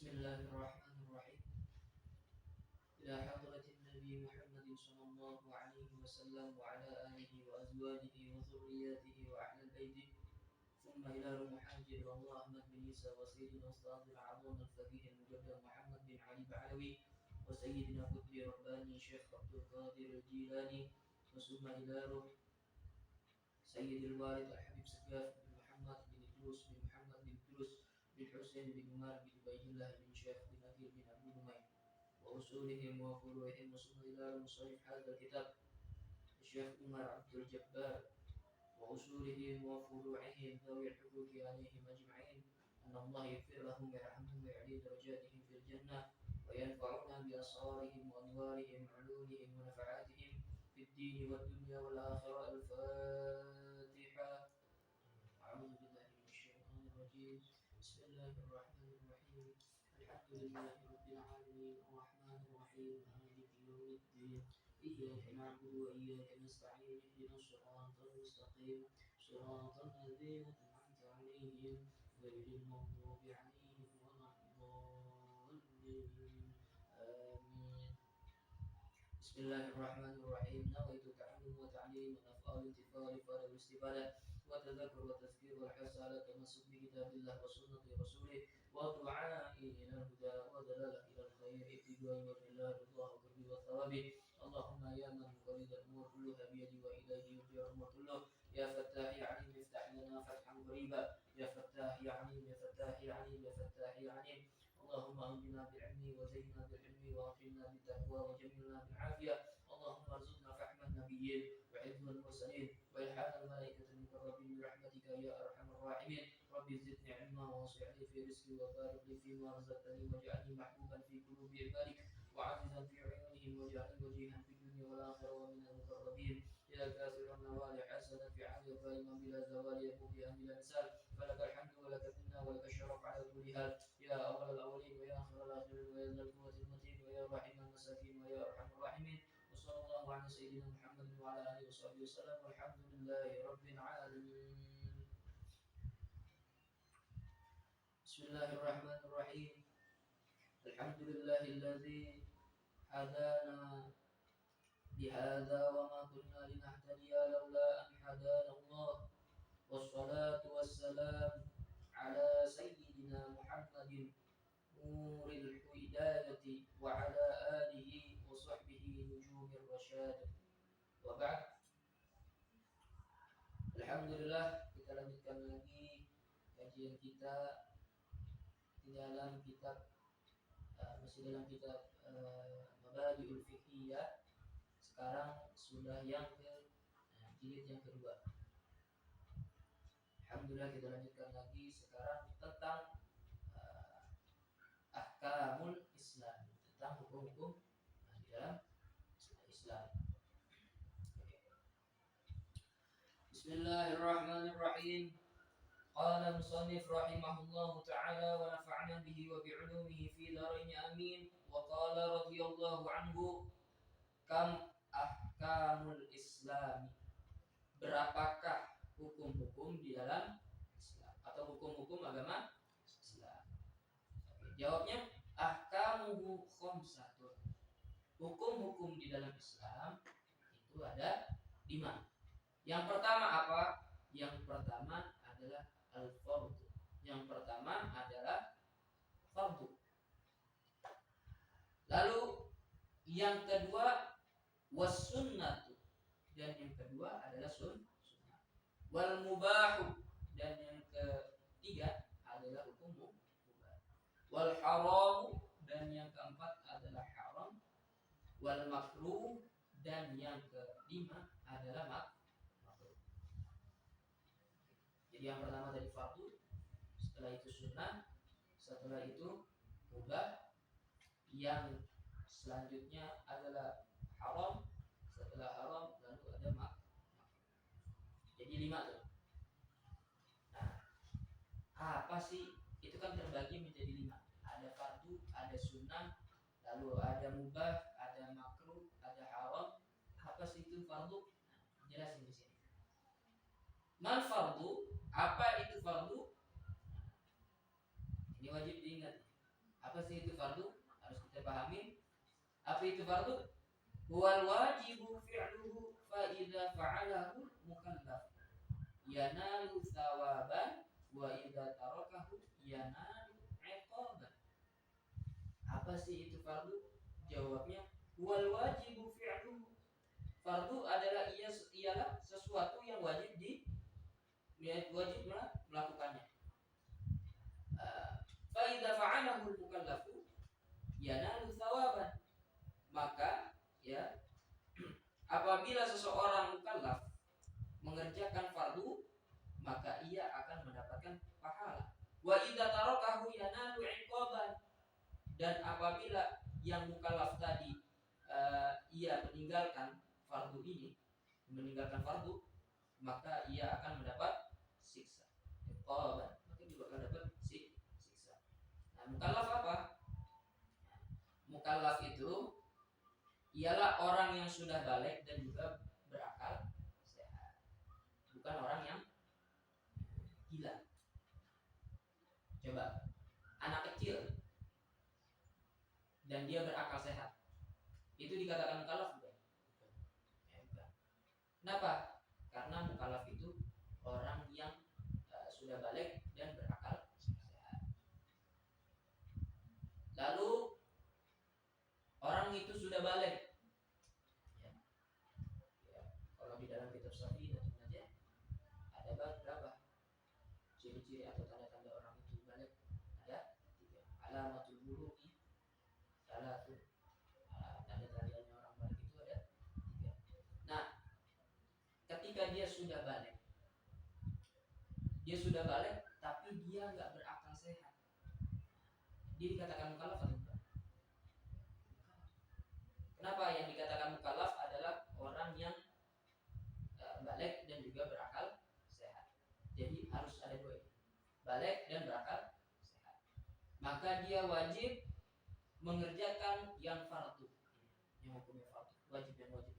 Bismillahirrahmanirrahim. Ila hadratin Nabi Muhammad sallallahu alaihi wasallam wa ala alihi wa azwajihi wa dhurriyyatihi wa ahli baitihi. Thumma ila Muhammad wa Ahmad bin Isa wa sayyidina Ustadh al-Azam al-Faqih al-Mujaddid Muhammad bin Ali Ba'alawi wa sayyidina Qutbi Rabbani Syekh Abdul Qadir al-Jilani wa summa ila Sayyidil Walid al-Habib Sagaf bin Muhammad bin Idrus bin Muhammad bin Idrus bin Hussein bin Umar bin Ubaidillah bin Syekh bin Akhil bin Abu Numayn wa usulihim wa furu'ihim wa summa ila musannif hadzal kitab Syekh Umar Abdul Jabbar wa usulihim wa furu'ihim dhawi al-huquqi alaihim ajma'in anna Allah yaghfir lahum wa yarhamhum wa ya'li darajatihim fil jannah wa yanfa'una bi asrarihim wa anwarihim wa ulumihim wa nafa'atihim fid din wad dunya wal akhirah. Al-Fatihah. A'udzu billahi minasy syaithanir rajim. Bismillahirrahmanirrahim. Alhamdulillahi rabbil alamin arrahmanir rahim maliki yaumiddin. Iyyaka na'budu wa iyyaka nasta'in ihdinas siratal mustaqim siratal ladzina an'amta 'alaihim ghairil maghdubi 'alaihim waladdallin. Amin. Bismillahirrahmanirrahim. Nawaitu ta'allum wa ta'lim wa naf'al intifal fa'al istifadah wa tadhakkur wa tazkir wa hasala tamassuk bi kitabillah wa sunnati rasulih wa du'a ila al-huda wa dalalah ila al-khair ittiba'i wa billah ridha wa qurbi wa thawabi. Allahumma ya man yurid al-umur kulluha bi yadi wa ilayhi yurja al-umur kulluh ya fattah ya alim iftah lana fathan qariba ya fattah ya alim ya fattah ya alim ya fattah ya alim. Allahumma anjina bi'ilmi wa zayyina bi'ilmi wa akrimna bitaqwa wa jamilna bil'afiyah. Allahumma arzuqna fahman nabiyyin wa hifdhal mursalin wa ilhamal malaikatil muqarrabin bi rahmatika ya arhamar rahimin. Rabbi zidni 'ilma wa wasi' fi rizqi wa barik li fima razaqtani waj'alni mahbuban fi qulubi ibadik wa 'azizan fi 'uyunihim waj'alni wajihan fid dunya wal akhirah wa minal muqarrabin ya kathiran nawali hasanat fi 'ali qaiman bila zawali yaqudiyan bila misal. Falakal hamdu wa lakal minna wa lakal syaraf 'ala kulli hal ya awwal al-awwalin wa ya akhir al-akhirin wa ya dzal quwwatil matin wa ya rahiman masakin wa ya arhamar rahimin. Wa sallallahu ala sayyidina Muhammad wa ala alihi washabbihi wasallam walhamdulillahi rabbil alamin. Bismillahirrahmanirrahim. Alhamdulillahilladzi hadana bihadza wa ma kunna linahtadiya laula an hadana Allah. Wassalatu wassalam ala sayyidina Muhammadin nuril hidayati wa ala alihi wa sahbihi nujumir rasyad. Wa ba'd. Alhamdulillah, kita lanjutkan lagi kajian kita di dalam kitab masih dalam kitab Mabadi'ul Fiqhiyah. Sekarang sudah yang ke jilid yang kedua. Alhamdulillah, kita lanjutkan lagi sekarang tentang ahkamul Islam, tentang hukum-hukum di dalam Islam. Bismillahirrahmanirrahim. Qala musannif rahimahullahu ta'ala wa nafa'na bihi wa bi'ulumihi fi dharain amin. Wa qala radhiyallahu anhu, kam ahkamul Islam, berapakah hukum-hukum di dalam Islam atau hukum-hukum agama Islam? Jawabnya ahkamuhu khamsatun. Hukum-hukum di dalam Islam itu ada 5. Yang pertama apa? Yang pertama adalah al-fardhu. Yang pertama adalah fardu. Lalu yang kedua was-sunnatu, dan yang kedua adalah sunnah. Wal mubahu, dan yang ketiga adalah hukum mubah. Wal haramu, dan yang keempat adalah haram. Wal makruh, dan yang kelima adalah makruh. Jadi yang pertama tadi fardu, setelah itu sunnah, setelah itu mubah, yang selanjutnya adalah haram, setelah haram lalu ada makruh. Jadi 5 tuh. Nah, apa sih? Itu kan terbagi menjadi 5. Ada fardu, ada sunnah, lalu ada mubah, ada makruh, ada haram. Apa sih itu fardu? Nah, jelasin di sini. Man fardu? Apa itu fardu? Ini wajib diingat. Apa Apa sih itu fardu? Harus kita pahami. Apa itu fardu? Huwal wajibu fi'luhu fa idza fa'alahu mukallaf yanalu thawaban wa idza tarakahu yanalu 'iqaban. Apa sih itu fardu? Jawabnya huwal wajibu fi'luhu. Fardu adalah ialah sesuatu yang wajib melakukannya. Fa idza fa'alahu mukallafu yanalu thawaban. Maka ya, apabila seseorang mukallaf mengerjakan fardu, maka ia akan mendapatkan pahala. Wa idza tarakahu yanalu 'iqaban. Dan apabila yang mukallaf tadi ia meninggalkan fardu ini, maka ia akan mendapat siksa. Iqaban, maka dia akan dapat siksa. Nah, mukallaf apa? Mukallaf itu ialah orang yang sudah balik dan juga berakal sehat, bukan orang yang gila. Coba, anak kecil dan dia berakal sehat, itu dikatakan mukallaf bukan? Ya, bukan. Kenapa? Karena mukallaf itu orang yang sudah balik dan berakal sehat. Lalu orang itu sudah balik. Kalau di dalam kitab Syafi'i dan Sunnah ada berapa ciri-ciri atau tanda-tanda orang itu balik? Ada 3. Alamatul bulugi salatu. Tanda-tandanya orang balik itu ada 3. Nah, ketika dia sudah balik tapi dia nggak berakal sehat, dia dikatakan mukallaf atau bukan? Kenapa yang dikatakan mukallaf adalah orang yang balik dan juga berakal sehat. Jadi harus ada 2 ini, balik dan berakal sehat. Maka dia wajib mengerjakan yang fardu, yang hukumnya fardu, wajib dan wajib.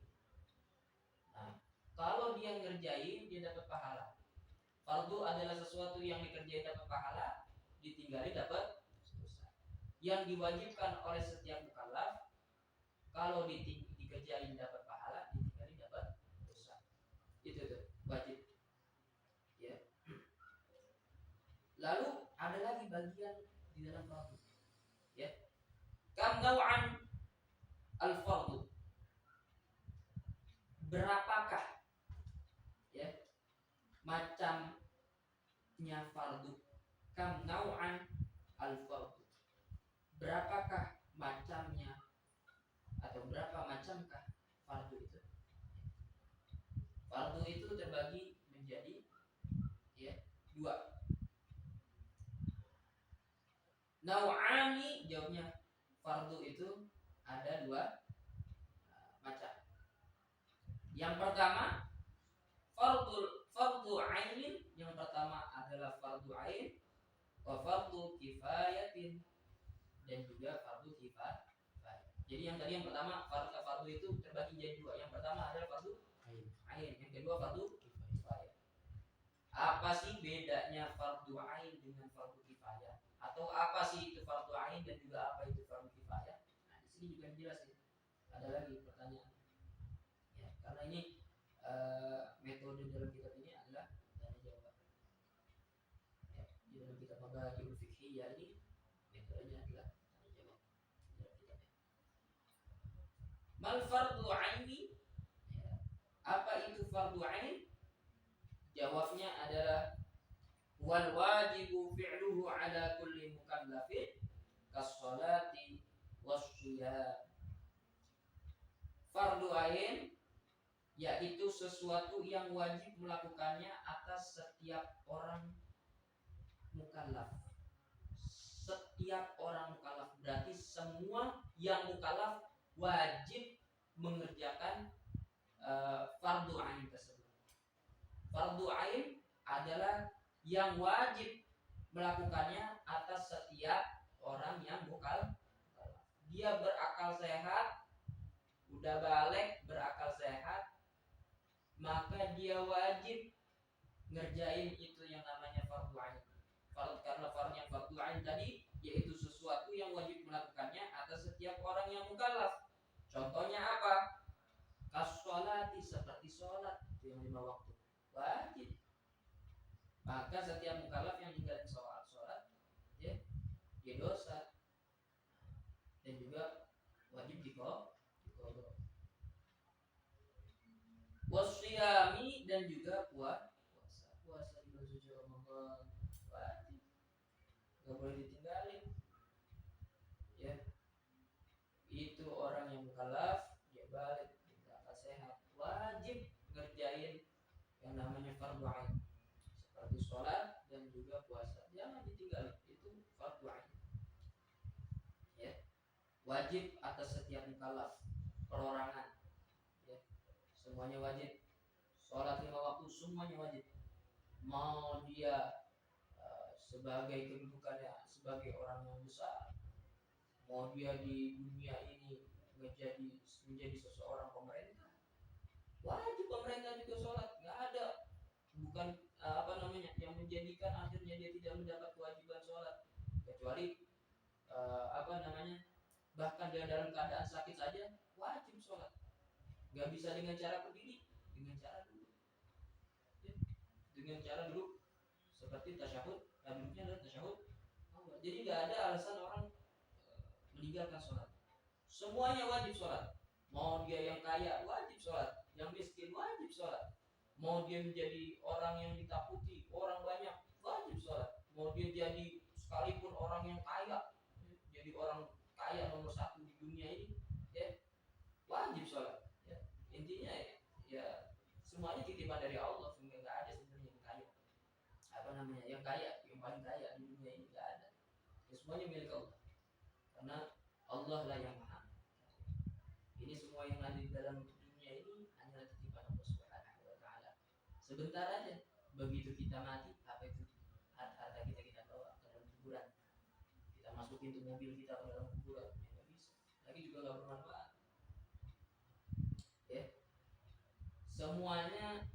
Nah, kalau dia ngerjain dia dapat pahala. Fardu adalah sesuatu yang dikerjain dapat pahala, ditinggali dapat dosa. Yang diwajibkan oleh setiap mukallaf, kalau dikerjain dapat pahala, ditinggali dapat dosa. Itu wajib. Ya. Lalu ada lagi bagian di dalam fardu. Ya. Kam naw'an al-fardu. Berapakah ya macamnya fardu? Kam naw'an al-fardu. Berapakah macamnya atau berapa macamkah fardu itu? Fardu itu terbagi menjadi 2. Naw'ani, jawabnya fardu itu ada 2 macam. Yang pertama fardu ainin. Yang pertama adalah fardu ain, wa fardu kifayatin, dan juga fardu kifayah. Jadi yang tadi yang pertama fardu itu terbagi jadi 2. Yang pertama adalah fardu ain, yang kedua fardu kifayah. Apa sih bedanya fardu ain dengan fardu kifayah? Atau apa sih itu fardu ain dan juga apa itu fardu kifayah? Nah, di sini juga dijelasin. Ada lagi pertanyaan. Ya, karena ini metode dalam kitab ini adalah tanya jawab. Ya, di dalam kitab Mabadi'ul Fiqhiyah ini metodenya adalah tanya jawab. Dalam kitabnya. Mal fardu aini? Ya. Apa itu fardu ain? Jawabnya adalah wal wajibu fi'luhu ala kulli mukallafin kas-sholati was-shiyam. Fardu ain yaitu sesuatu yang wajib melakukannya atas setiap orang mukallaf. Setiap orang mukallaf berarti semua yang mukallaf wajib mengerjakan fardu ain tersebut. Fardu ain adalah yang wajib melakukannya atas setiap orang yang mukallaf. Dia berakal sehat, udah balik berakal sehat, maka dia wajib ngerjain itu yang namanya fardu ain. Karena fardu ain tadi yaitu sesuatu yang wajib maka setiap mukallaf yang ninggalin sholat ya dia dosa dan juga wajib diqodha. Wasyami dan juga puasa di bulan suci Ramadan wajib, nggak boleh ditinggalin ya. Itu orang yang mukallaf dia balik dia akal sehat wajib ngerjain yang namanya fardhu ain seperti sholat dan juga puasa, jangan ditinggalin, itu fardhu ain ya, wajib atas setiap mukallaf perorangan ya, semuanya wajib. Sholat 5 waktu semuanya wajib, mau dia sebagai kedudukannya sebagai orang yang besar, mau dia di dunia ini menjadi seseorang pemerintah, wajib pemerintah juga sholat. Nggak ada, bukan yang menjadikan akhirnya dia tidak mendapat kewajiban sholat, kecuali bahkan dia dalam keadaan sakit saja wajib sholat. Nggak bisa dengan cara berdiri, dengan cara duduk seperti tasyahud, duduknya adalah tasyahud. Jadi nggak ada alasan orang meninggalkan sholat. Semuanya wajib sholat. Mau dia yang kaya wajib sholat, yang miskin wajib sholat. Mau dia menjadi orang yang ditakuti orang banyak wajib sholat. Mau dia jadi sekalipun orang yang kaya, jadi orang kaya nomor 1 di dunia ini ya wajib sholat ya. Intinya ya semuanya titipan dari Allah, sehingga nggak ada sebenarnya yang kaya yang paling kaya di dunia ini, nggak ada ya, semuanya milik Allah karena Allah lah yang maha. Ini semua yang ada di dalam dunia ini hanyalah titipan Allah Subhanahu wa taala. Sebentar aja begitu kita mati, apa itu harta kita bawa ke dalam kuburan, kita masukin tuh mobil kita ke dalam kuburan, ya nggak bisa lagi, juga nggak bermanfaat ya. Semuanya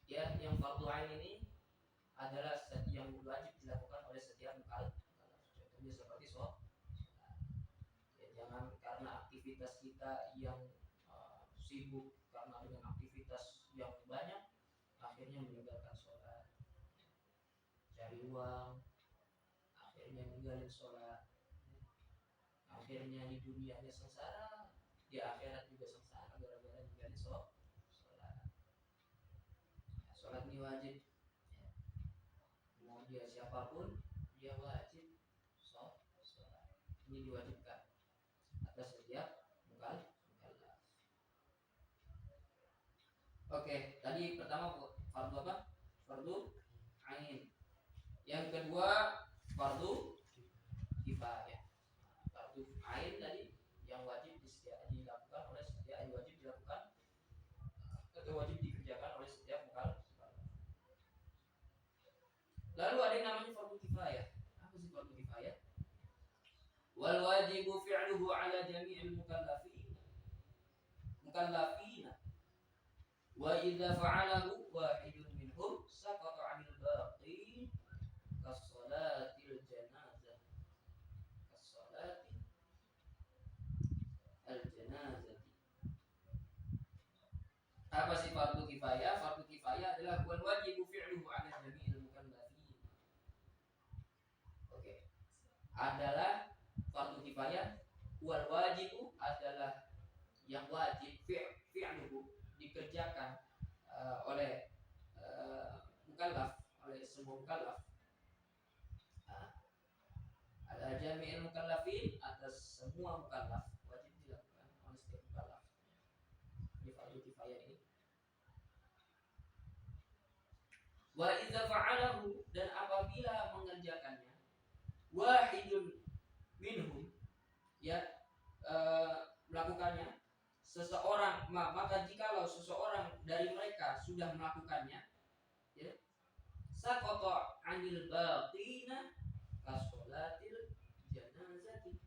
ya yang fardhu ain ini adalah yang wajib dilakukan oleh setiap mukallaf. Contohnya seperti sholat ya, jangan karena aktivitas kita yang sibuk, karena dengan aktivitas yang banyak akhirnya meninggalkan sholat, cari uang akhirnya ninggalin sholat, akhirnya di dunianya sengsara, di akhirat juga sengsara gara-gara ninggalin sholat. Sholat ini wajib ya. Mau dia siapapun dia wajib sholat. Ini diwajibkan atas setiap mukallaf. Oke, tadi pertama fardhu apa? Fardhu ain. Yang kedua fardhu kifayah. Fardhu ain tadi yang wajib dilakukan oleh setiap, wajib dilakukan atau wajib dikerjakan oleh setiap mukallaf. Lalu ada yang namanya fardhu kifayah. Apa sih fardhu kifayah? Wal wajibu fi'luhu ala jami'il mukallafina wa idza fa'alahu wahidun minhum saqata 'anil baqi kas-salatil janazah al-janazati. Apa sih fardhu kifayah? Fardhu kifayah adalah wal wajibu fi'luhu 'ala jami'il mukallafin. Oke. Adalah fardhu kifayah, wal wajibu adalah yang wajib fi'luhu dikerjakan oleh mukallaf, oleh semua mukallaf. Ala jami'il mukallafin, atas semua mukallaf wajib dilakukan oleh setiap mukallaf. Ini fardhu kifayah ini. Wa idza fa'alahu, dan apabila mengerjakannya, wahidun minhum ya melakukannya seseorang, maka jikalau seseorang dari mereka sudah melakukannya ya, saqata 'anil baqina kasolatil janazati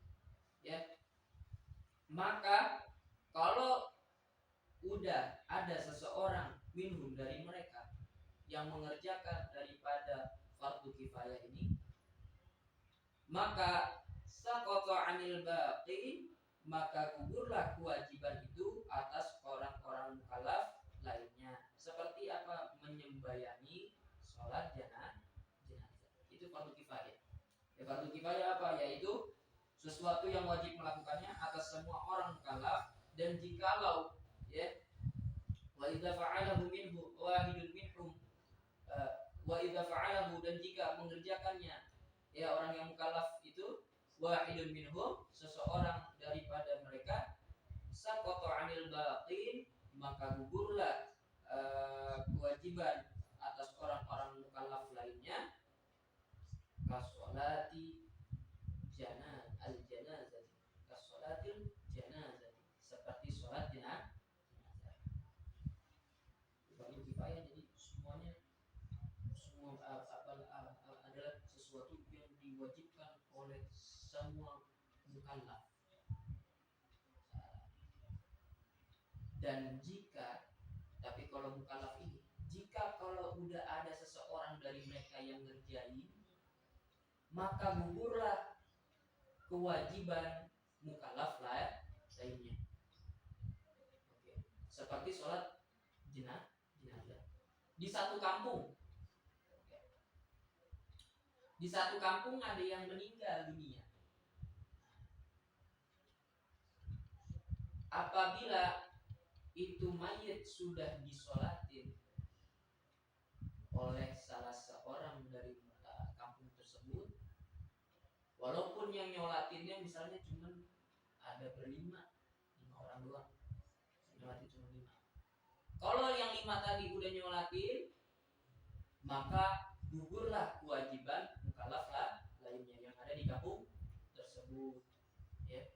ya, maka kalau udah ada seseorang minhum dari mereka yang mengerjakan daripada fardhu kifayah ini, maka saqata 'anil baqi, maka gugurlah kewajiban itu atas orang-orang mukallaf lainnya. Seperti apa? Menyembayangi sholat Fardu kifayah apa? Yaitu sesuatu yang wajib melakukannya atas semua orang mukallaf, dan jikalau ya wa idza fa'alahu minhu wahidun minhum wa idza fa'alahu, dan jika mengerjakannya ya orang yang mukallaf itu wahidun minhum, seseorang daripada mereka, saqata 'anil baqin, maka gugurlah kewajiban atas orang-orang mukallaf lainnya, kasolati janazah, kasolatil janazah, seperti sholat jenazah. Fardu kifayah jadi semuanya, semua adalah sesuatu yang diwajibkan oleh semua mukallaf. Dan jika, tapi kalau mukallaf ini, jika kalau udah ada seseorang dari mereka yang ngerjain, maka gugurlah kewajiban mukallaf lainnya. Oke. Seperti sholat jenazah di satu kampung. Oke. Di satu kampung ada yang meninggal dunia. Apabila itu mayit sudah disolatin oleh salah seorang dari kampung tersebut, walaupun yang nyolatinnya misalnya cuma ada berlima orang doang, nyolatin cuma 5. Kalau yang 5 tadi udah nyolatin, maka gugurlah kewajiban mukallaf lainnya yang ada di kampung tersebut. Ya.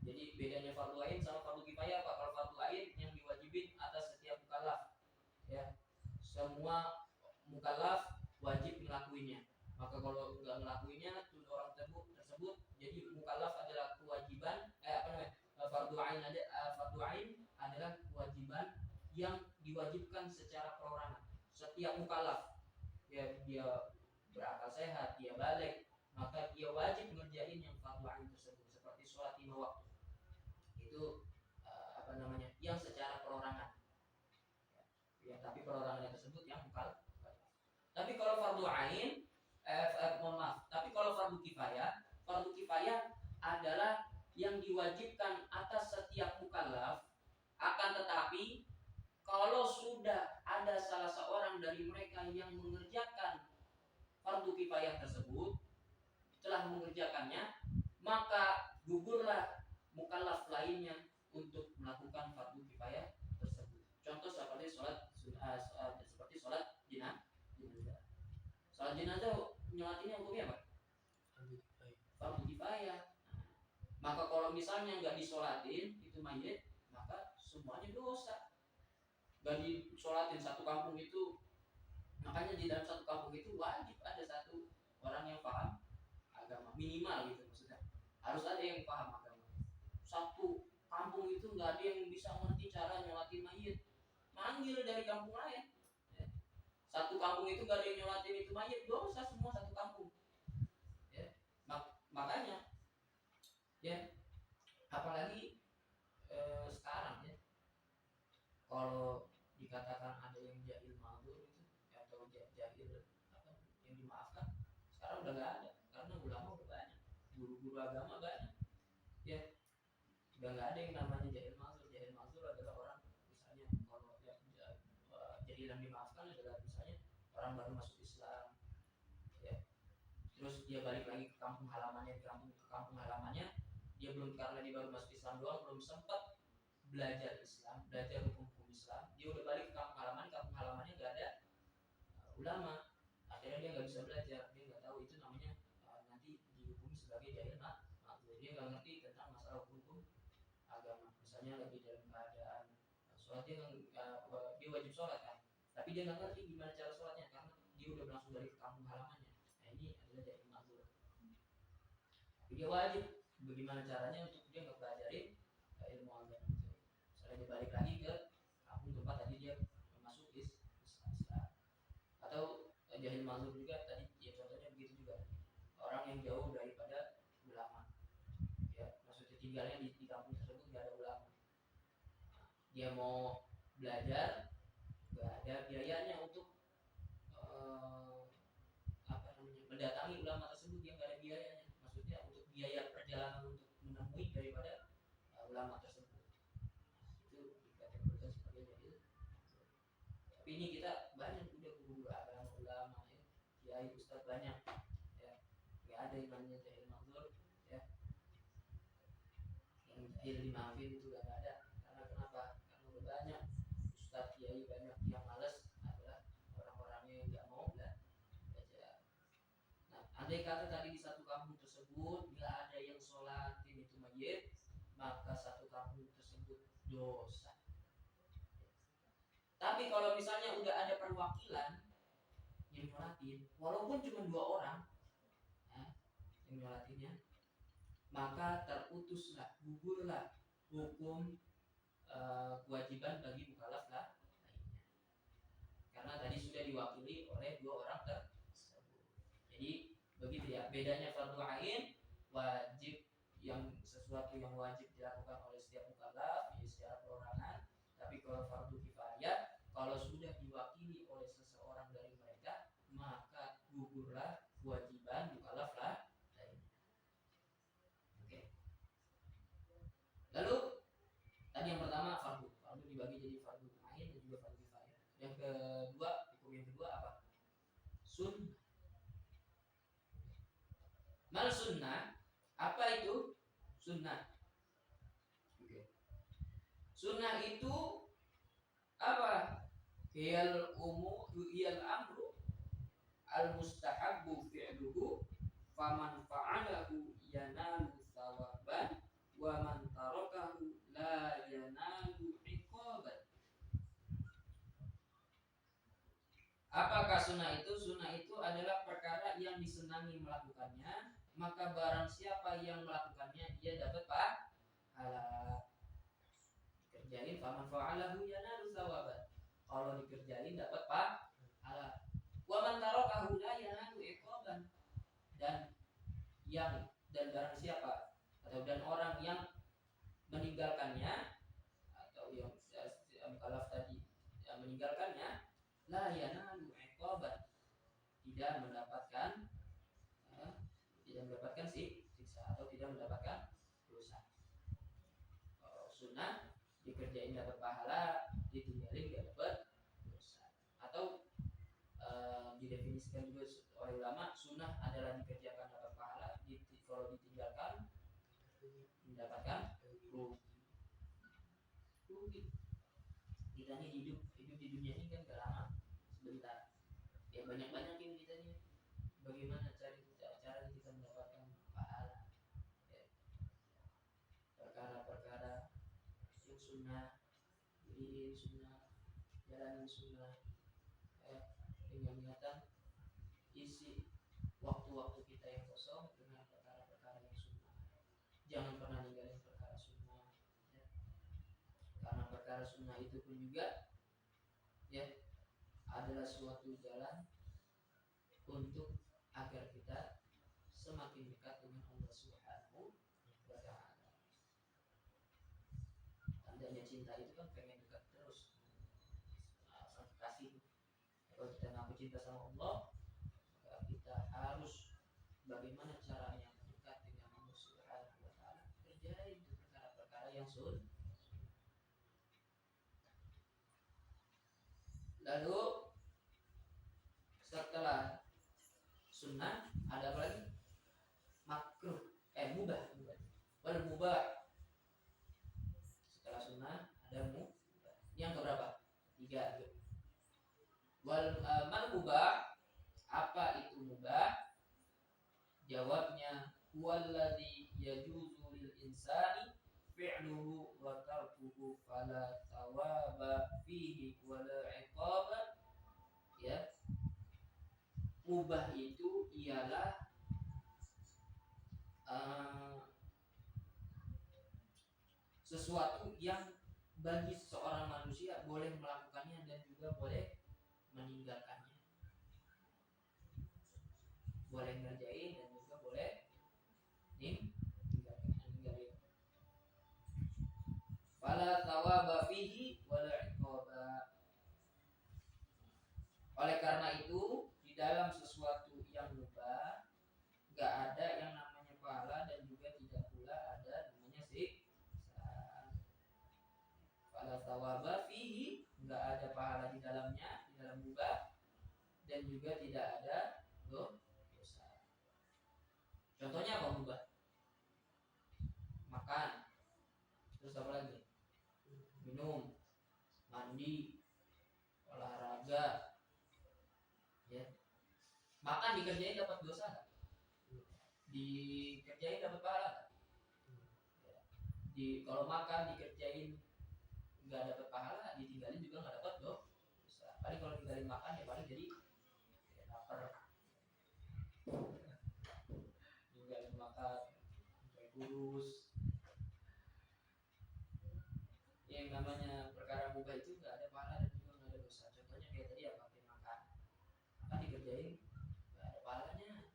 Jadi bedanya fardu ain sama fardu kifayah apa? Kalau fardu ain yang diwajibin atas setiap mukallaf, ya, semua mukallaf wajib melakuinya. Maka kalau nggak melakuinya tuh orang tersebut, jadi mukallaf adalah kewajiban fardu ain adalah kewajiban yang diwajibkan secara perorangan. Setiap mukallaf, ya, dia berakal sehat, dia balik, maka dia wajib ngerjain yang fardu ain tersebut, seperti sholat 5 waktu. Itu yang secara perorangan. Ya, tapi perorangannya tersebut yang mukallaf. Tapi kalau fardu ain, tapi kalau fardu kifayah adalah yang diwajibkan atas setiap mukallaf. Akan tetapi kalau sudah ada salah seorang dari mereka yang mengerjakan fardu kifayah tersebut, telah mengerjakannya, maka gugurlah mukallaf lainnya untuk melakukan fardu kifayah tersebut. Contoh seperti sholat jenazah. Sholat jenazah nyolatinnya hukumnya apa? Fardu kifayah. Maka kalau misalnya nggak disolatin itu mayit, maka semuanya dosa. Gak disolatin satu kampung itu, makanya di dalam satu kampung itu wajib ada satu orang yang paham agama, minimal gitu maksudnya. Harus ada yang paham agama. Satu kampung itu nggak ada yang bisa ngerti cara nyolatin mayit, manggil dari kampung lain. Ya. Satu kampung itu nggak ada yang nyolatin itu mayit, dosa semua satu kampung. Ya. Makanya, ya, apalagi sekarang ya, kalau dikatakan ada yang jahil ma'dzur itu atau jahil yang dimaafkan, sekarang udah nggak ada, karena ulama udah banyak, guru-guru agama banyak. Ya, udah nggak ada yang namanya jahil ma'dzur. Jahil ma'dzur adalah orang, misalnya kalau jahil yang dimaafkan adalah misalnya orang baru masuk Islam, ya, terus dia balik lagi ke kampung halamannya, dia belum, karena dia baru masuk Islam doang, belum sempat belajar Islam, belajar hukum Islam, dia udah balik ke kampung halamannya nggak ada ulama, akhirnya dia nggak bisa belajar, dia nggak tahu itu namanya nanti dihukumi sebagai jahil ma'dzur. Dia nggak ngerti tentang masalah hukum agama. Misalnya lagi dalam keadaan sholat, dia wajib sholat kan, tapi dia nggak ngerti gimana cara sholatnya karena dia udah langsung balik ke kampung halamannya. Nah, ini adalah jahil ma'dzur. Tapi dia wajib bagaimana caranya untuk dia ngepelajarin ilmu agama itu. Misalnya dia balik lagi ke kampung tempat tadi dia masuk Islam. Atau jahil ma'dzur juga tadi ya, contohnya begitu juga, orang yang jauh daripada ulama, ya, maksudnya tinggalnya di kampung tersebut nggak ada ulama, dia mau belajar nggak ada biayanya untuk mendatangi ulama tersebut, dia nggak ada biaya komik daripada ulama tersebut. Itu dikategorikan sebagai jahil. Tapi ini kita banyak udah guru agama, ulama, ya, kiai, ustadz banyak, ya, nggak ada yang namanya jahil makzur, ya, yang jahil dimaafin itu nggak ada. Karena kenapa? Karena udah banyak ustadz, kiai banyak yang malas adalah orang-orangnya yang nggak mau belajar. Nah, andai kata tadi di satu kampung tersebut nggak ada yang sholatin itu mayit, maka satu kampung tersebut dosa. Tapi kalau misalnya udah ada perwakilan yang nyolatin, walaupun cuma 2 orang, ya, yang nyolatinnya, maka terutuslah, gugurlah hukum kewajiban bagi mukallaf lah lainnya. Karena tadi sudah diwakili oleh 2 orang tersebut. Jadi begitu ya, bedanya fardu ain, wajib, yang sesuatu yang wajib dilakukan oleh setiap mukallaf, ya, secara perorangan. Tapi kalau fardu kifayah, kalau sudah diwakili oleh seseorang dari mereka, maka gugurlah kewajiban mukallaf lah lainnya. Oke. Lalu tadi yang pertama fardu dibagi jadi fardu ain dan juga fardu kifayah. Yang kedua, hukum yang kedua apa? Sunnah. Mal sunnah, apa itu sunnah? Oke. Sunnah itu apa? Hiyal amru al mustahabbu fi'luhu faman fa'alahu yanalu thawaban wa man tarakahu la yanalu iqaban. Apakah sunnah itu? Sunnah itu adalah perkara yang disenangi melakukannya, maka barang siapa yang melakukannya dia dapat pahala. Dikerjain faman fa'alahu yanalu thawaban. Kalau dikerjain dapat pahala. Wa man tarakahu la yanalu iqaban. Dan barang siapa atau dan orang yang meninggalkannya atau yang mukallaf tadi yang meninggalkannya, la yanalu iqaban, tidak mendapatkan siksa atau tidak mendapatkan dosa. Sunnah dikerjain dapat pahala, ditinggalin tidak dapat dosa. Atau didefinisikan juga oleh ulama, sunnah adalah dikerjakan dapat pahala, kalau ditinggalkan mendapatkan rugi. Kita ini hidup di dunia ini kan gak lama, sebentar. Ya banyak-banyakin kita ini bagaimana cara kita mendapatkan pahala, ya. Perkara-perkara yang sunnah, beriin sunnah, jalanin sunnah, ya, dengan niatan isi waktu-waktu kita yang kosong dengan perkara-perkara yang sunnah. Jangan pernah ninggalin perkara sunnah, ya. Karena perkara sunnah itu pun juga, ya, adalah suatu jalan untuk agar kita semakin dekat dengan Allah Subhanahu wa Ta'ala. Tandanya cinta itu kan pengen dekat terus, sampai kasih. Kalau kita ngaku cinta sama Allah, maka kita harus bagaimana caranya dekat dengan Allah Subhanahu wa Ta'ala. Kerjain perkara-perkara yang sunnah. Lalu setelah sunnah ada apa lagi? Makruh, mubah. Wal mubah. Setelah sunnah ada mubah. Yang keberapa? 3. Mal mubah, apa itu mubah? Jawabnya huwallazi yajuzu lil insani fi'luhu wa tarkuhu fala thawaba fihi wala iqaba. Ya. Mubah itu ialah sesuatu yang bagi seorang manusia boleh melakukannya dan juga boleh meninggalkannya. Boleh ngerjain dan juga boleh ninggalin. Fala thawaba fihi wala iqaba. Oleh karena itu, di dalam sesuatu yang mubah gak ada yang namanya pahala dan juga tidak pula ada namanya judi, olahraga, ya. Makan dikerjain dapat dosa nggak? Dikerjain dapat pahala nggak? Ya. Kalau makan dikerjain nggak dapat pahala, ditinggalin juga nggak dapat dosa. Paling kalau tinggalin makan ya paling jadi lapar. Tinggalin makan sampai kurus. Yang namanya perkara mubah itu nggak ada pahala dan juga nggak ada dosa. Contohnya kayak tadi apa? Kayak makan dikerjain nggak ada pahalanya,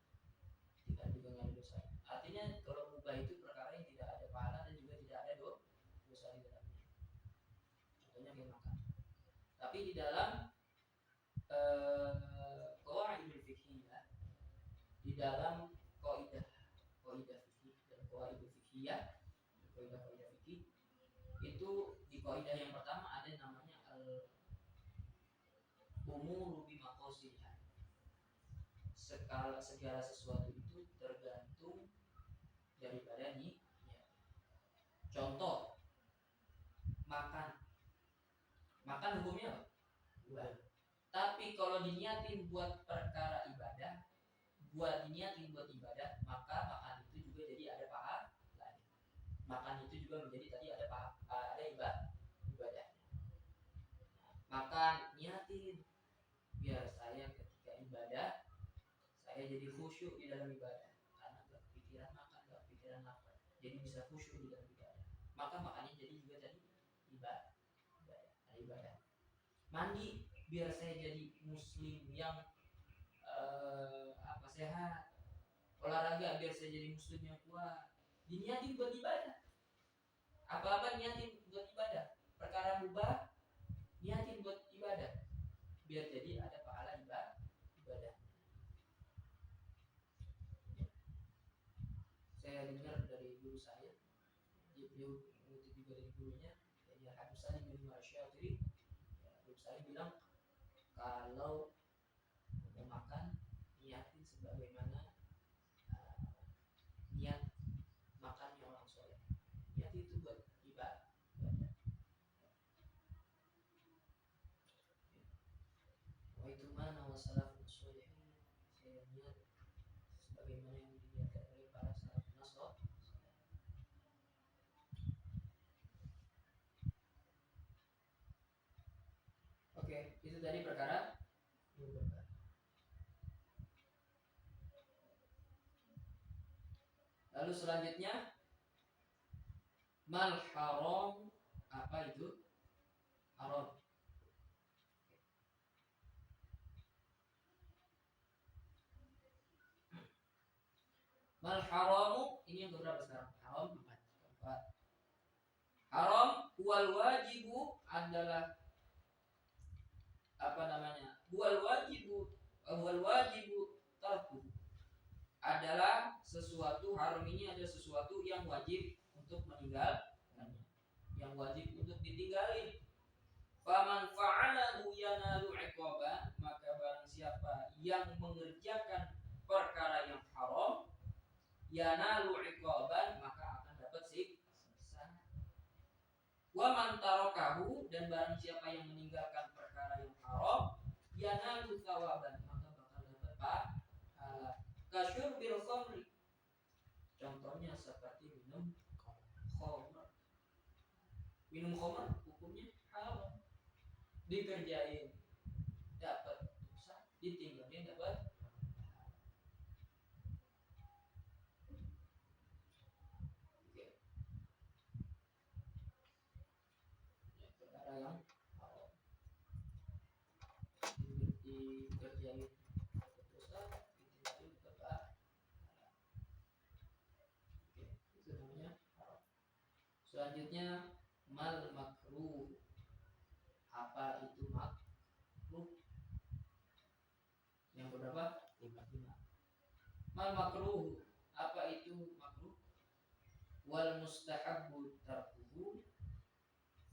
tidak juga nggak ada dosa. Artinya kalau mubah itu perkara yang tidak ada pahala dan juga tidak ada dosa di dalamnya. Contohnya kayak makan. Tapi di dalam qawaidul fiqhiyah, di dalam kaidah fikih dan qawaidul fiqhiyah, kaidah fikih itu di kaidah yang pertama ada namanya al-umuru bimaqasidha. Segala sesuatu itu tergantung daripada niat. Contoh, makan hukumnya apa? Buat. Tapi kalau diniatin buat perkara ibadah, maka makan itu juga jadi ada pahala. Makan itu juga menjadi tadi ada ibadah. Makan niatin biar saya ketika ibadah saya jadi khusyuk di dalam ibadah, karena gak pikiran makan, gak pikiran lapar, jadi bisa khusyuk di dalam ibadah. Maka makannya jadi juga tadi ibadah. Mandi biar saya jadi muslim yang sehat. Olahraga biar saya jadi muslim yang kuat. Diniatin buat ibadah. Apa-apa niatin buat ibadah. Perkara mubah niatin buat ibadah. Biar jadi ada pahala ibadah. Saya dengar dari guru saya, beliau mengutip juga dari gurunya, ya Habib Salim bin Masyatiri. Habib Salim bilang kalau mau makan niatin sebagaimana niat makannya orang soleh. Niat itu buat ibadah. Wa itu mana wasalafun sholihin, saya niat sebagaimana yang diniatkan oleh para salafun saleh. Oke, itu tadi perkara. Lalu selanjutnya mal haram, apa itu haram? Mal haramu, ini yang berapa sekarang? Haram 4. Haram wal wajibu adalah apa namanya? Wal wajibu tarku adalah sesuatu, haram ini adalah sesuatu yang wajib untuk meninggalkannya, yang wajib untuk ditinggalin. Faman fa'alahu yanalu iqaban, maka barang siapa yang mengerjakan perkara yang haram, yanalu iqaban, maka akan dapat siksa. Wa man tarakahu, dan barang siapa yang meninggalkan perkara yang haram, yanalu thawaban, maka bakal dapat pahala. Kasyurbil khamri, contohnya seperti minum khamr. Minum khamr hukumnya haram, dikerjain dapat dosa, ditinggalin dapat. Perkara yang haram dikerjain dapat dosa, ditinggalin dapat. Itu namanya haram. Selanjutnya mal makruh, apa itu makruh? Yang berapa? 5. Mal makruh, apa itu makruh? Wal mustahabbu tarkuhu,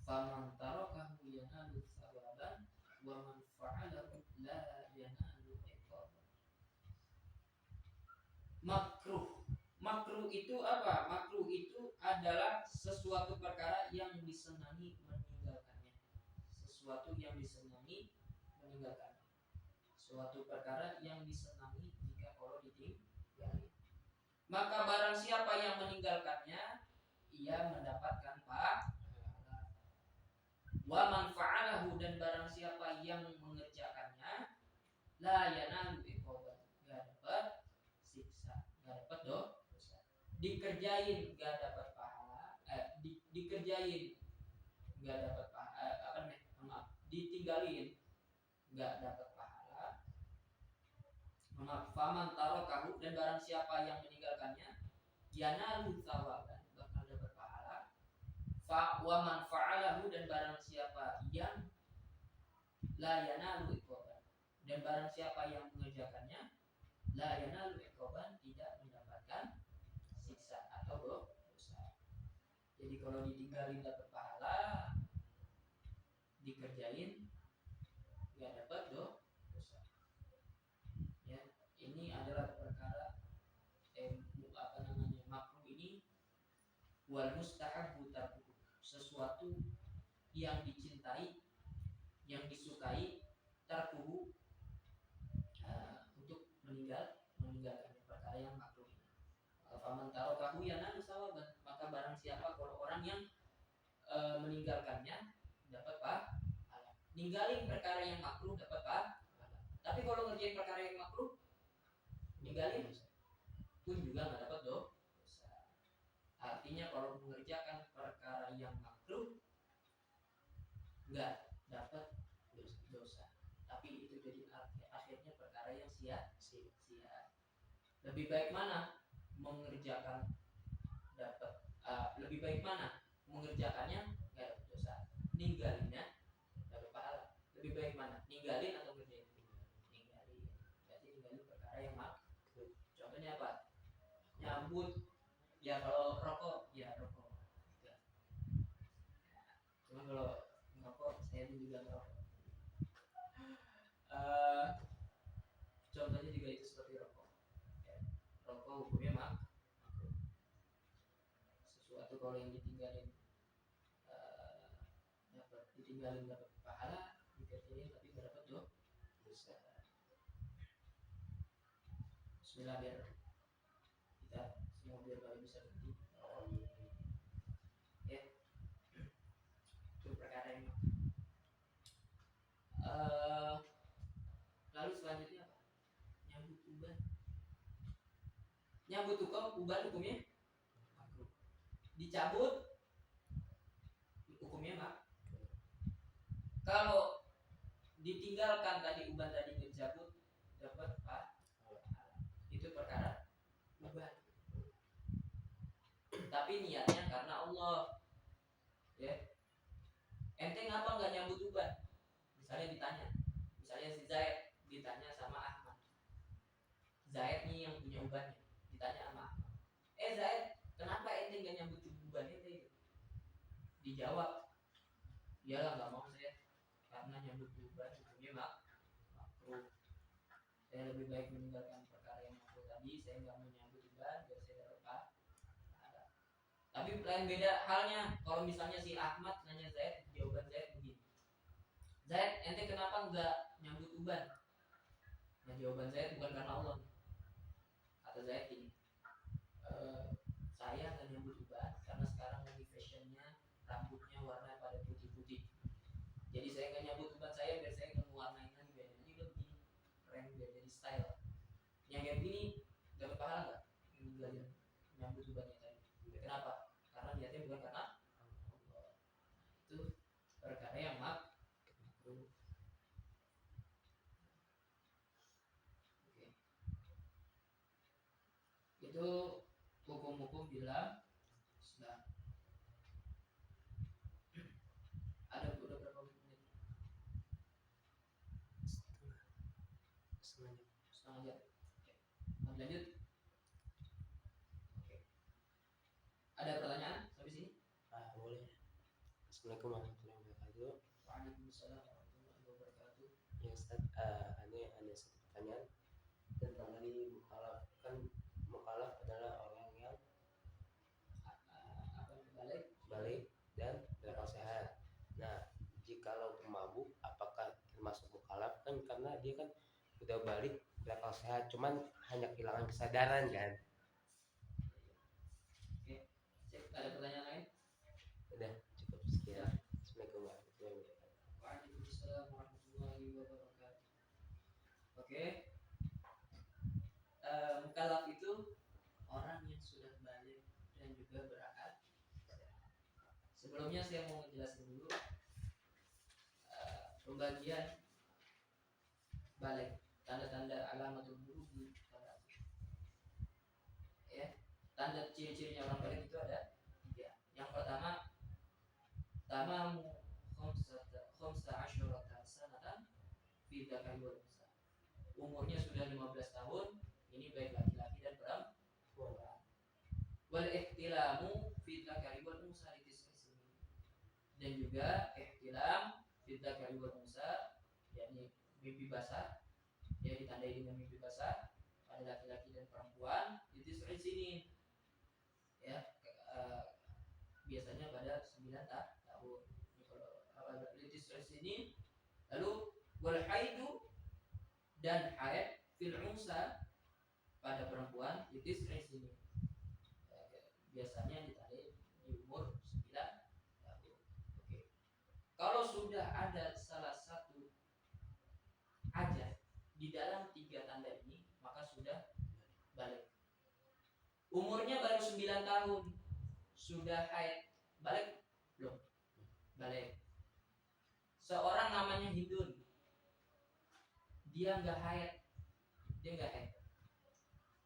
faman tarakahu yanalu thawaban, wa man fa'alahu la yanalu iqaban. Makruh itu apa? Makruh itu adalah sesuatu perkara yang disenangi meninggalkannya. sesuatu yang disenangi meninggalkannya. Suatu perkara yang disenangi jika kalau ditinggali. Maka barang siapa yang meninggalkannya, ia mendapatkan pahala. Wa man fa'alahu, dan barang siapa yang mengerjakannya, la yanalu iqaban, enggak dapat siksa, enggak dapat dosa. Dikerjain enggak dapat pahala, dikerjain enggak dapat pahala, ditinggalin enggak dapat pahala. Faman tarakahu, dan barang siapa yang meninggalkannya, yanalu thawaban, bakal dapat pahala. Wa man fa'alahu, dan barang siapa yang la yanalu iqaban, dan barang siapa yang mengerjakannya, la yanalu iqaban, tidak mendapatkan siksa atau dosa. Jadi kalau ditinggalin dapat pahala, dikerjain nggak dapat dosa. Ya, ini adalah perkara makruh ini wal mustahabbu tarkuhu, sesuatu yang dicintai, yang disukai, tarkuhu, untuk meninggalkannya, perkara yang makruh ini. Faman tarakahu yanalu sawaban, maka barang siapa kalau orang yang meninggalkannya dapat pahala. Ninggalin perkara yang makruh dapat pahala. Tapi kalau ngerjain perkara yang makruh, ninggalin pun juga nggak dapat dosa. Artinya kalau mengerjakan perkara yang makruh nggak dapat dosa, tapi itu jadi akhirnya perkara yang sia-sia. Lebih baik mana mengerjakan dapat lebih baik mana mengerjakannya nggak dapat dosa, ninggalinnya dapat pahala. Lebih baik mana, ninggalin atau ngerjain? Ninggalin. Berarti ninggalin perkara yang makruh. Contohnya apa? Nyambut. Ya kalau rokok, ya rokok. Ya. Cuma kalau ngerokok, saya juga ngerokok. Contohnya juga itu seperti rokok. Ya. Rokok hukumnya makruh. Sesuatu kalau yang ditinggalin dapat pahala, dikerjain tapi nggak dapat dosa. Bismillah, biar kita semua biar bisa berhenti. Ya, itu perkara yang lalu selanjutnya apa? Nyambut uban. Nyambut uban hukumnya makruh. Dicabut hukumnya makruh. Kalau ditinggalkan tadi uban tadi dicabut dapat pahala. Itu perkara uban. Tapi niatnya karena Allah. Ya. Ente ngapa nggak nyambut uban? Misalnya ditanya. Misalnya si Zaid ditanya sama Ahmad. Zaid nih yang punya ubannya. Ditanya sama Ahmad. Zaid, kenapa ente nggak nyambut uban ente? Dijawab, iyalah nggak mau saya, karena nyambut uban hukumnya makruh. Saya lebih baik meninggalkan perkara yang makruh tadi. Saya nggak mau nyambut uban biar saya dapat pahala. Tapi lain beda halnya kalau misalnya si Ahmad nanya Zaid, jawaban Zaid begini. Zaid, ente kenapa nggak nyambut uban? Nah, jawaban Zaid bukan karena Allah. Kata Zaid ini, saya nggak nyambut uban karena sekarang lagi fashionnya rambutnya warna pada putih-putih. Jadi saya nggak nyambut uban saya biar saya nggak mewarnain lagi, biar ini udah begini keren, biar jadi style. Yang kayak begini dapat pahala nggak? Ninggalin nyambut ubannya tadi. Kenapa? Karena niatnya bukan karena Allah. Itu perkara yang makruh. Oke. Itu hukum-hukum bila sudah ada udah berapa menit? Setengah jam. Oke. Lanjut. Oke. Ada pertanyaan sampai sini? Boleh. Assalamualaikum warahmatullahi wabarakatuh. Waalaikumsalam warahmatullahi wabarakatuh. Ya Ustaz, ini ada satu pertanyaan tentang tadi mukallaf. Kan mukallaf adalah orang yang balik dan berakal sehat. Nah, jikalau pemabuk dia kan udah balik berakal sehat, cuman hanya kehilangan kesadaran kan. Oke, cek ada pertanyaan lain? Udah cukup sekian. Assalamualaikum warahmatullahi wabarakatuh. Waalaikumsalam warahmatullahi wabarakatuh. Oke, mukallaf itu orang yang sudah balik dan juga berakal. Sebelumnya saya mau menjelaskan dulu pembagian balik, tanda-tanda alamatul bulugh ya. Tanda ciri-cirinya orang balik itu ada 3. Yang pertama, tamamu khamsa asyarata sanatan fi dzakari wal unsa. Umurnya sudah 15 tahun, ini baik laki-laki dan perempuan. Wal ihtilamu fi dzakari wal unsa litis'ismi. Dan juga ihtilam fi dzakari wal unsa, yakni mimpi basah, ya ditandai dengan mimpi basah pada laki-laki dan perempuan litis'ismi. Ya, biasanya pada 9 tahun. Kalau litis'ismi, lalu wal haidu dan haid fil unsa pada perempuan litis'ismi. Biasanya ditandai di umur 9 tahun. Oke. Kalau sudah ada salah satu aja di dalam 3 tanda ini, maka sudah balik. Umurnya baru 9 tahun, sudah haid, balik belum? Balik. Seorang namanya Hindun, dia nggak haid,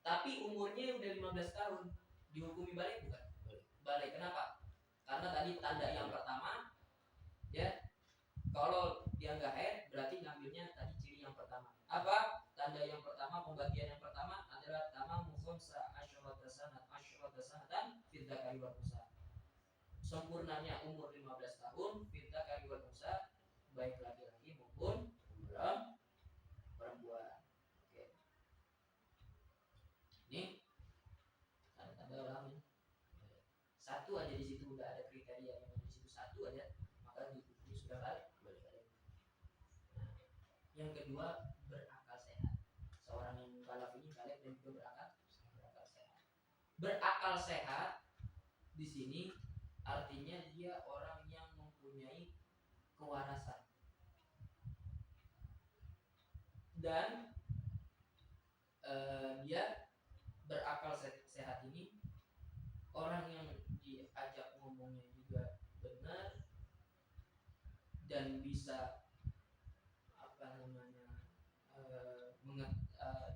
tapi umurnya udah 15 tahun, dihukumi balik bukan? Balik. Kenapa? Karena tadi tanda yang pertama, ya, kalau dia nggak haid berarti ngambilnya tadi ciri yang pertama. Apa? Tanda yang pertama, pembagian yang pertama adalah tamamu khamsa asyarata sanatan fi dzakari wal unsa. Sempurnanya umur 15 tahun fi dzakari wal unsa, baik laki-laki maupun perempuan. Oke. Ini tanda-tanda orang ya. Satu aja di situ udah ada kriteria yang di situ, satu aja maka dihukumi sudah balik. Nah, yang kedua, berakal sehat. Seorang yang mukallaf ini balik dan juga berakal sehat. Berakal sehat di sini artinya dia orang yang mempunyai kewarasan dan dia berakal sehat ini orang yang diajak ngomongnya juga benar dan bisa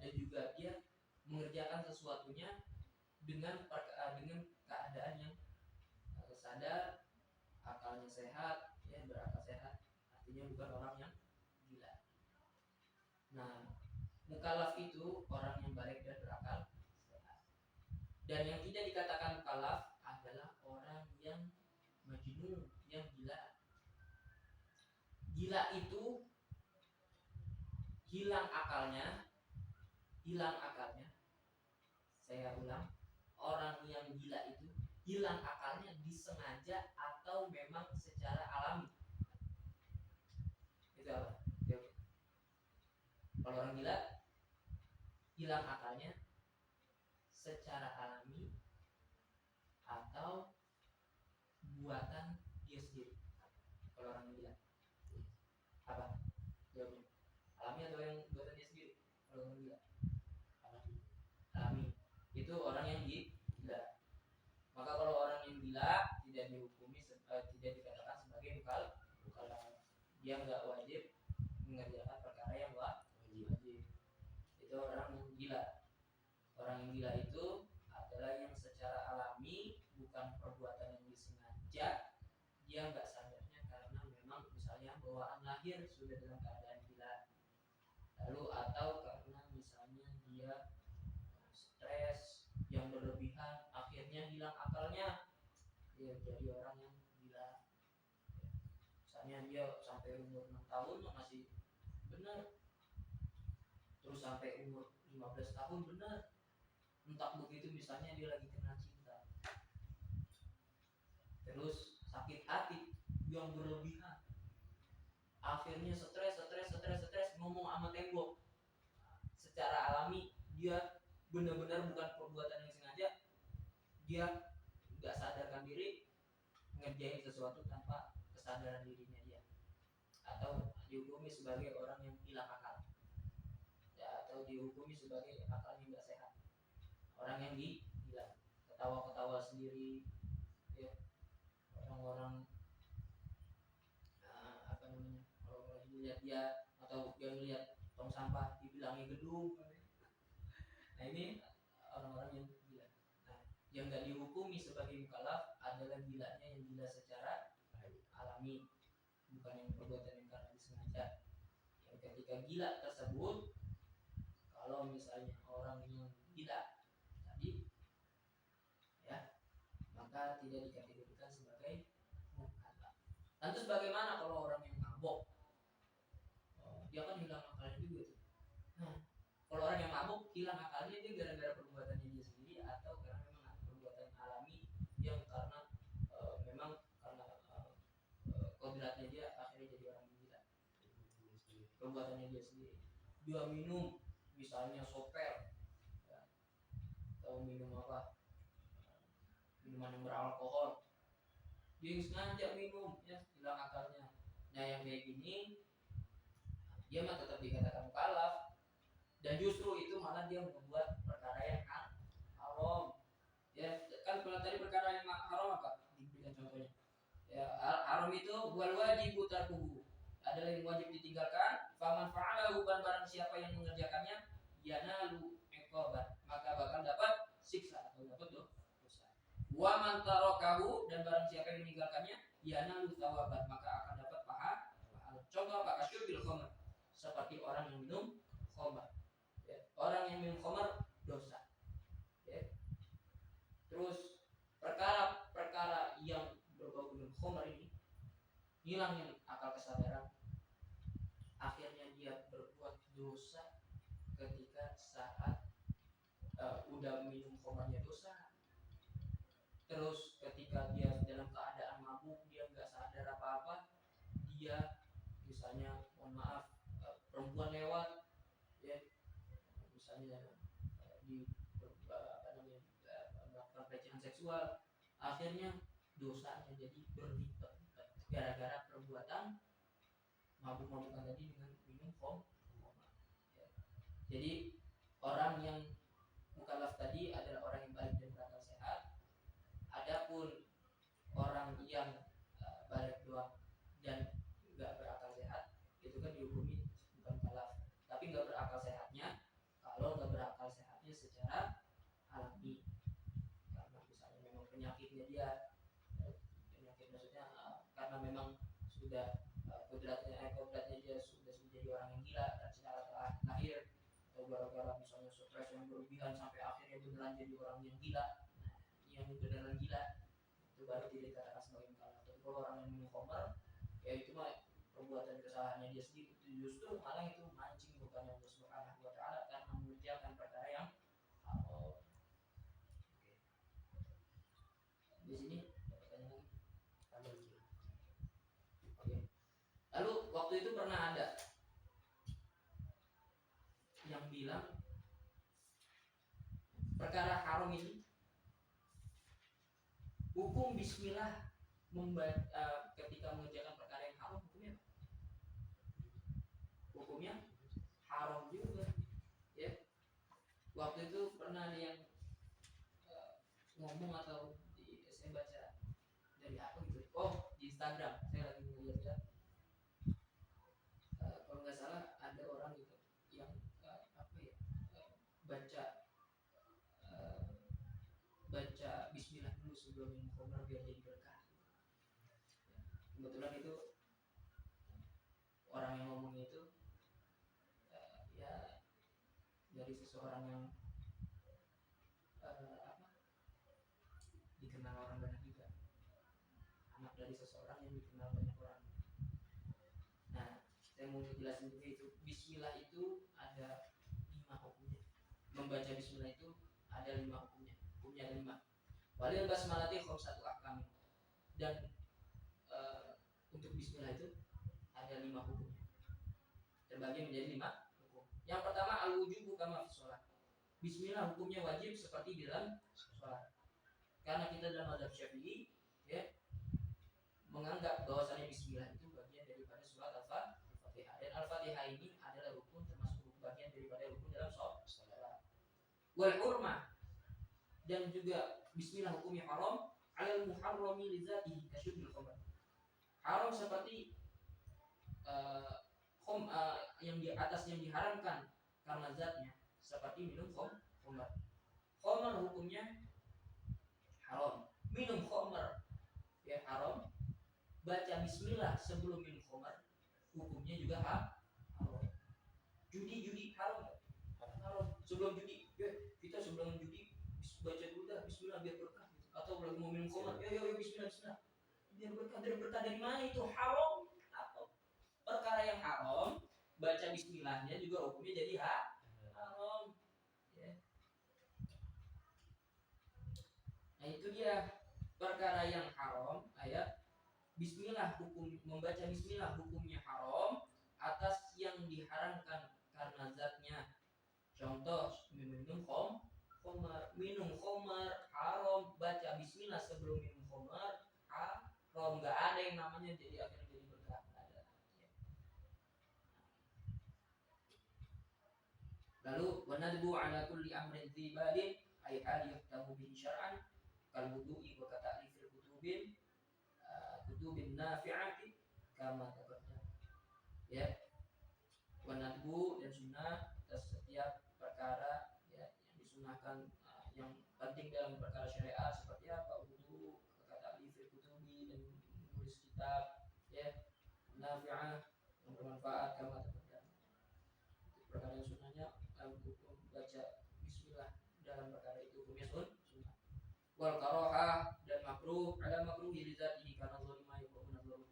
dan juga dia mengerjakan sesuatunya dengan keadaan yang sadar, akalnya sehat, ya, berakal sehat, artinya bukan orang yang gila. Nah, mukallaf itu orang yang balik dan berakal sehat. Dan yang tidak dikatakan mukallaf adalah orang yang majnun, yang gila. Gila itu hilang akalnya. Saya ulang, orang yang gila itu hilang akalnya disengaja atau memang secara alami. Itu apa? Kalau orang gila hilang akalnya secara alami atau buatan dia sendiri. Kalau orang gila apa? Jawabnya alami atau yang buatan dia sendiri? Kalau orang gila alami. Itu orang yang gila. Maka kalau orang yang gila tidak dihukumi, tidak dikatakan sebagai mukallaf. Dia nggak wajib mengerjakan perkara yang wajib. Itu orang yang gila. Orang yang gila itu adalah yang secara alami, bukan perbuatan yang disengaja. Dia nggak sadarnya karena memang misalnya bawaan lahir sudah dalam keadaan gila. Lalu atau karena misalnya dia stres yang berlebihan, akhirnya hilang akalnya, dia jadi orang yang gila. Misalnya dia sampai umur 6 tahun masih benar, terus sampai umur 15 tahun benar, entah begitu misalnya dia lagi kena cinta, terus sakit hati yang berlebihan, akhirnya stres ngomong sama tembok. dia benar-benar bukan perbuatan yang sengaja, dia nggak sadarkan diri ngerjain sesuatu tanpa kesadaran dirinya dia, atau dihukumi sebagai orang yang hilang akal, ya, atau dihukumi sebagai akalnya nggak sehat, orang yang gila, ketawa-ketawa sendiri, ya, orang-orang apa namanya, orang-orang yang lihat dia atau dia melihat tong sampah dibilangnya gedung. Nah ini orang-orang yang gila. Nah, yang nggak dihukumi sebagai mukallaf adalah gilanya yang gila secara alami, bukan yang perbuatan yang karena disengaja. Yang ketika gila tersebut, kalau misalnya orang yang gila tadi, ya, maka tidak dikategorikan sebagai mukallaf. Lantas bagaimana kalau orang yang mabok? Dia kan hilang akalnya juga tuh. Nah, kalau orang yang mabuk hilang akalnya dia gara-gara perbuatannya dia sendiri atau karena memang perbuatan alami yang karena memang karena kodratnya dia akhirnya jadi orang gila, perbuatannya dia sendiri. Dia minum misalnya soper, ya, atau minum apa, minuman yang beralkohol, dia sengaja minum, ya, hilang akalnya. Nah yang kayak gini dia mah tetap dikatakan mukallaf, dan justru itu malah dia membuat perkara yang haram. Ya kan kalau tadi perkara yang haram apa? Diberikan contohnya. Ya, haram itu wal wajibu tarkuhu, adalah yang wajib ditinggalkan. Faman fa'alahu, barang siapa yang mengerjakannya, yanalu iqaban, maka bakal dapat siksa atau dapat dosa. Wa man tarakahu, dan barang siapa yang meninggalkannya, yanalu thawaban, maka akan dapat pahala. Contoh apa? Kasyurbil khamr, seperti orang yang minum khamr. Ya, orang yang minum khamr dosa. Ya. Terus perkara-perkara yang berbau dengan khamr ini, hilangnya akal kesadaran, akhirnya dia berbuat dosa ketika saat udah minum khamrnya dosa. Terus ketika dia dalam keadaan mabuk, dia nggak sadar apa-apa, dia misalnya mohon maaf perempuan lewat, ya, misalnya di apa namanya, melakukan pelecehan seksual, akhirnya dosanya jadi berlipat-lipat gara-gara perbuatan mabuk-mabukan tadi dengan minum khamr. Ya. Jadi orang yang mukallaf tadi adalah orang yang balik dan berakal sehat. Adapun orang yang balik doang dan nggak berakal sehat, itu kan dihukumi bukan mukallaf. Tapi nggak berakal sehatnya, kalau nggak berakal sehatnya secara alami, karena misalnya memang penyakitnya dia, penyakit maksudnya karena memang sudah kodratnya dia sudah menjadi orang yang gila dan secara lahir, atau gara-gara misalnya stres yang berlebihan sampai akhirnya beneran jadi orang yang gila. Nah, yang beneran gila itu baru tidak dikatakan sebagai mukallaf. Tapi kalau orang yang minum khamr, ya itu mah perbuatan kesalahannya dia sendiri, itu justru malah itu mancing bukan Allah Subhanahu wa taala karena mengerjakan perkara yang haram. Di sini pertanyaan lagi. Oke. Lalu waktu itu pernah ada yang bilang perkara haram ini hukum bismillah ketika mengerjakan perkara yang haram hukumnya apa? Hukumnya haram juga, ya. Waktu itu pernah ada yang ngomong, atau saya baca dari apa gitu, di Instagram saya lagi ngeliat, kalau nggak salah ada orang gitu yang baca bismillah dulu sebelum minum khamr biar jadi berkah. Kebetulan itu orang yang ngomong itu ya dari seseorang yang dikenal orang banyak juga, anak dari seseorang yang dikenal banyak orang. Nah, saya mau jelasin dulu itu bismillah itu ada 5 hukumnya. Membaca bismillah itu ada 5 hukumnya. Hukumnya ada 5. Walil basmalati khamsatu ahkam. Dan untuk bismillah itu ada 5 hukumnya. Terbagi menjadi 5 hukum. Yang pertama al-wujubu kama fi shalah. Bismillah hukumnya wajib seperti dalam sholat. Karena kita dalam mazhab Syafi'i ya menganggap bahwasanya Bismillah itu bagian daripada surat Al-Fatihah, dan Al-Fatihah ini adalah rukun, termasuk bagian daripada rukun dalam sholat. Wal hurmah, dan juga Bismillah hukumnya haram alal muharrami li dzatihi kasyurbil khamr. Haram seperti yang di atas yang diharamkan karena zatnya, seperti minum khamr. Khamr hukumnya haram. Minum khamr ya haram. Baca bismillah sebelum minum khamr hukumnya juga haram. Judi haram enggak? Haram. Sebelum judi, kita sebelum judi baca dulu dah bismillah biar berkah gitu. Atau lagi mau minum khamr, yo bismillah. Biar berkah dari mana itu? Haram. Atau perkara yang haram, baca bismillahnya juga hukumnya jadi haram. Ya. Nah itu dia perkara yang haram, ayat bismillah hukum, membaca bismillah hukumnya haram atas yang diharamkan karena zatnya. Contoh minum khamr haram, baca bismillah sebelum minum khamr haram. Enggak ada yang namanya jadi akhirnya jadi berkah, ada. Lalu wanadbu ala kulli amrin dzibadin ay hal yahtamu bihi syar'an kal wudu'i wa kata'rifil kutubin nafi'ati kama taqaddam. Ya. Wanadbu dan sunnah atas setiap perkara ya yang disunahkan, yang penting dalam perkara syariat seperti apa, wudu, kata'rifil kutubi, dan menulis kitab ya nafi'ah yang bermanfaat kama taqaddam. Perkara yang sunnahnya hukum baca bismillah dalam perkara itu hukumnya sunnah. Wal karahah, dan makruh ada makruh li dzatihi karena zalimah yaquluna zalim.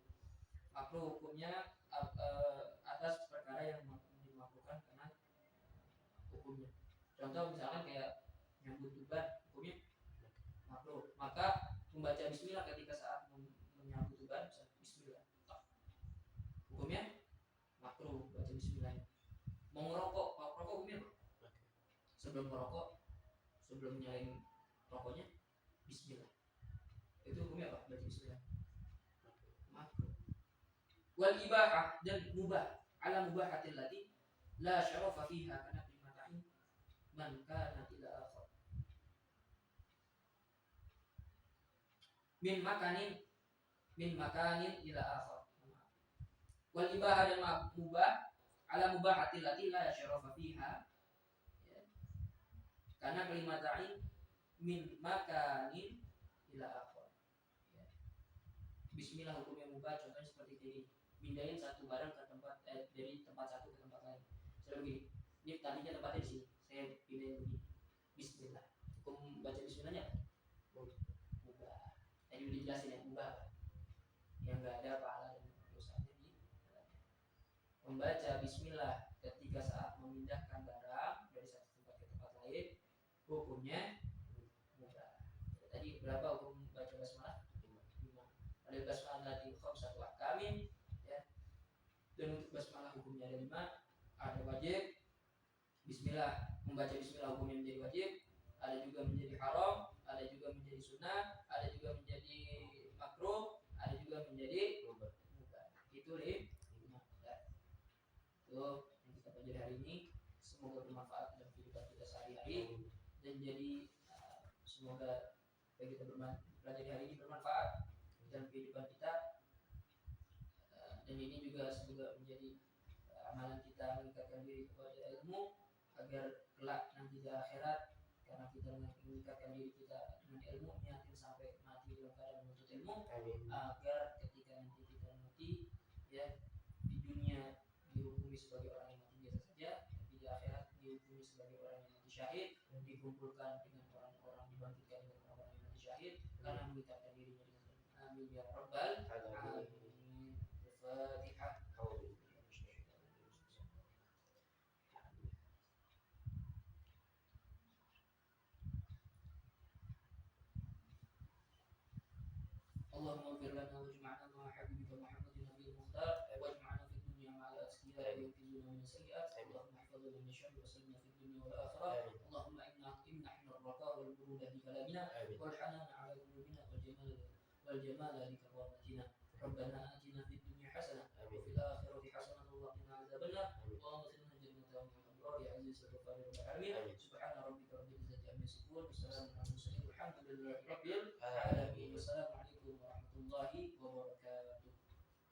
Makruh hukumnya atas perkara yang dimakruhkan karena hukumnya. Contoh misalkan kayak nyambut uban, hukumnya makruh. Maka membaca bismillah ketika saat menyambut uban, bismillah. Hukumnya makruh baca bismillah. Mau ngerokok hukumnya apa? Sebelum merokok, sebelum nyalain rokoknya, bismillah. Itu hukumnya apa? Baca bismillah. Makruh. Wal ibahah, dan mubah ala mubahatil lati la syarafa fiha kana bimata'in man kana ila akhir min makanin ila akhir. Wal ibahah, dan mubah ala mubahatil lati la syarafa fiha ya, karena kalimatain min makanin ila akhir ya. Bismillah hukumnya mubah, contohnya seperti ini, pindahin satu barang ke tempat dari tempat satu ke tempat lain. Saya begini, ini tadinya tempatnya di sini, saya pindahin begini. Bismillah. Hukum baca bismillahnya mubah. Tadi udah dijelasin ya, mubah. Yang enggak ada pahala dan dosanya di dalamnya. Membaca bismillah ketika saat memindahkan barang dari satu tempat ke tempat lain hukumnya mubah. Tadi berapa hukum baca basmalah? 5. Ada basmalah di khamsatu ahkamin ya. Dan untuk basmalah hukumnya ada 5. Ada wajib bismillah, membaca bismillah hukumnya menjadi wajib, ada juga menjadi haram, ada juga menjadi sunnah, ada juga menjadi makruh, ada juga menjadi mubah. Itu 5 ya. Itu yang kita pelajari hari ini. Semoga bermanfaat dalam kehidupan kita sehari-hari, dan jadi semoga yang kita pelajari hari ini bermanfaat dalam kehidupan kita, dan ini juga semoga menjadi amalan kita meningkatkan diri kepada ilmu agar kelak nanti di akhirat, karena kita meningkatkan diri kita dengan ilmu, niatin sampai mati dalam keadaan menuntut ilmu. Amin. Agar ketika nanti kita mati ya di dunia dihukumi sebagai orang yang mati biasa saja, tapi di akhirat dihukumi sebagai orang yang mati syahid, dan dikumpulkan dengan orang-orang, dibangkitkan dengan orang-orang yang mati syahid karena meningkatkan dirinya dengan ilmu. Amin ya rabbal alamin. Al-Fatihah. اللهم اغفر لنا واجمعنا مع حبيبك محمد النبي المختار، واجمعنا في الدنيا مع الأسقياء وينقذنا من السيئات. اللهم احفظ والفضل من الشر وسلمنا في الدنيا والآخرة. آمين. اللهم امنحنا الرخاء والبرود بكلامنا آمين. والحنان على قلوبنا والجمال لكرامتنا. ربنا آتنا في الدنيا حسنة آمين. وفي الآخرة حسنة وقنا عذاب النار. آمين. اللهم ادخلنا الجنة مع الأبرار يا عزيز الغفار رب العالمين. آمين. سبحان ربك رب العزة عما يصفون وسلام على المرسلين والحمد لله رب العالمين. آمين. والسلام عليكم ورحمة الله